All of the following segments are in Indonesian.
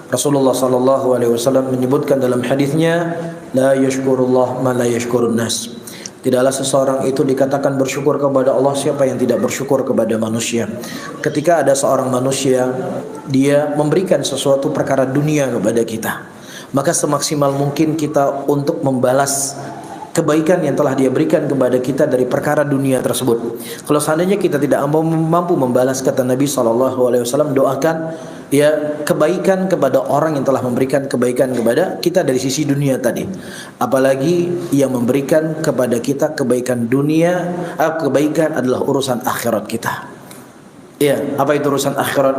Rasulullah sallallahu alaihi wasallam menyebutkan dalam hadisnya, la yashkurullah ma la yashkurun nas. Tidaklah seseorang itu dikatakan bersyukur kepada Allah siapa yang tidak bersyukur kepada manusia. Ketika ada seorang manusia, dia memberikan sesuatu perkara dunia kepada kita, maka semaksimal mungkin kita untuk membalas kebaikan yang telah dia berikan kepada kita dari perkara dunia tersebut. Kalau seandainya kita tidak mampu membalas, kata Nabi SAW, doakan ya kebaikan kepada orang yang telah memberikan kebaikan kepada kita dari sisi dunia tadi. Apalagi yang memberikan kepada kita kebaikan dunia, kebaikan adalah urusan akhirat kita. Ya, apa itu urusan akhirat?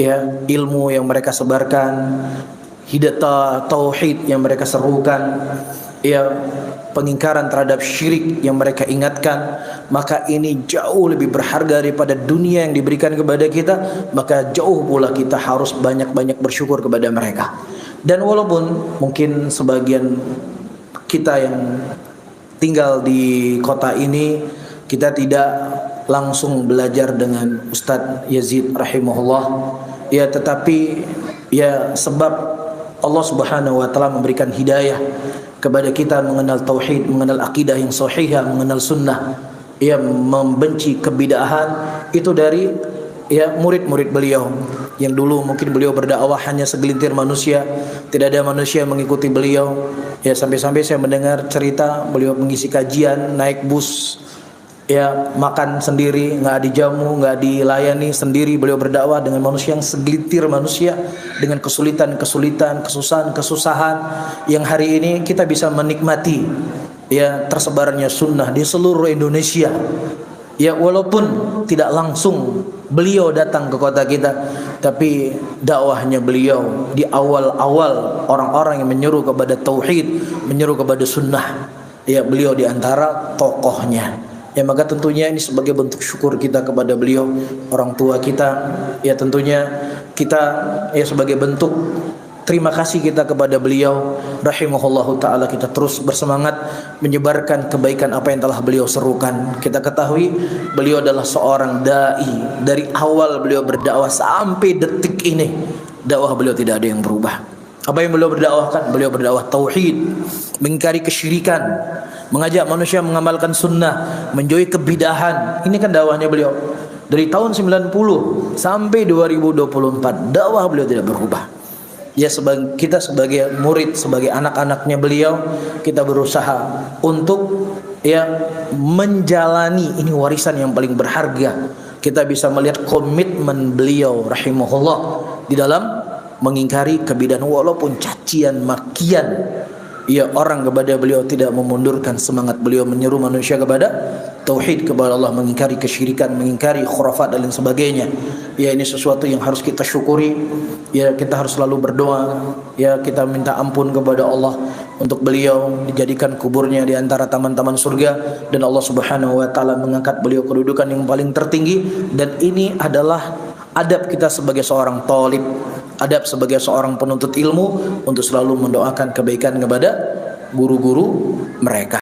Ya, ilmu yang mereka sebarkan, hidayah tauhid yang mereka serukan, ya, pengingkaran terhadap syirik yang mereka ingatkan, maka ini jauh lebih berharga daripada dunia yang diberikan kepada kita. Maka jauh pula kita harus banyak-banyak bersyukur kepada mereka. Dan walaupun mungkin sebagian kita yang tinggal di kota ini, kita tidak langsung belajar dengan Ustadz Yazid rahimahullah, ya, tetapi ya sebab Allah Subhanahu wa taala memberikan hidayah kepada kita mengenal tauhid, mengenal akidah yang sahihah, mengenal sunnah, ya, membenci kebidahan, itu dari ya murid-murid beliau yang dulu mungkin beliau berdakwah hanya segelintir manusia, tidak ada manusia yang mengikuti beliau, ya, sampai-sampai saya mendengar cerita beliau mengisi kajian naik bus, ya, makan sendiri, nggak dijamu, nggak dilayani, sendiri beliau berdakwah dengan manusia yang segelintir manusia, dengan kesulitan-kesulitan, kesusahan-kesusahan yang hari ini kita bisa menikmati, ya, tersebarnya sunnah di seluruh Indonesia. Ya, walaupun tidak langsung beliau datang ke kota kita, tapi dakwahnya beliau di awal-awal orang-orang yang menyeru kepada tauhid, menyeru kepada sunnah, ya, beliau di antara tokohnya. Ya, maka tentunya ini sebagai bentuk syukur kita kepada beliau, orang tua kita, ya, tentunya kita ya sebagai bentuk terima kasih kita kepada beliau rahimahullahu taala, kita terus bersemangat menyebarkan kebaikan apa yang telah beliau serukan. Kita ketahui beliau adalah seorang dai, dari awal beliau berdakwah sampai detik ini dakwah beliau tidak ada yang berubah. Apa yang beliau berdakwahkan? Beliau berdakwah tauhid, mengingkari kesyirikan, mengajak manusia mengamalkan sunnah, menjauhi kebidahan. Ini kan dakwahnya beliau dari tahun 90 sampai 2024. Dakwah beliau tidak berubah. Ya, kita sebagai murid, sebagai anak-anaknya beliau, kita berusaha untuk ya menjalani ini warisan yang paling berharga. Kita bisa melihat komitmen beliau rahimahullah di dalam mengingkari kebidahan, walaupun cacian makian, ya, orang kepada beliau tidak memundurkan semangat beliau menyeru manusia kepada tauhid, kepada Allah, mengingkari kesyirikan, mengingkari khurafat dan lain sebagainya. Ya, ini sesuatu yang harus kita syukuri. Ya, kita harus selalu berdoa, ya, kita minta ampun kepada Allah untuk beliau, dijadikan kuburnya di antara taman-taman surga, dan Allah Subhanahu wa taala mengangkat beliau kedudukan yang paling tertinggi. Dan ini adalah adab kita sebagai seorang thalib, adab sebagai seorang penuntut ilmu, untuk selalu mendoakan kebaikan kepada guru-guru mereka.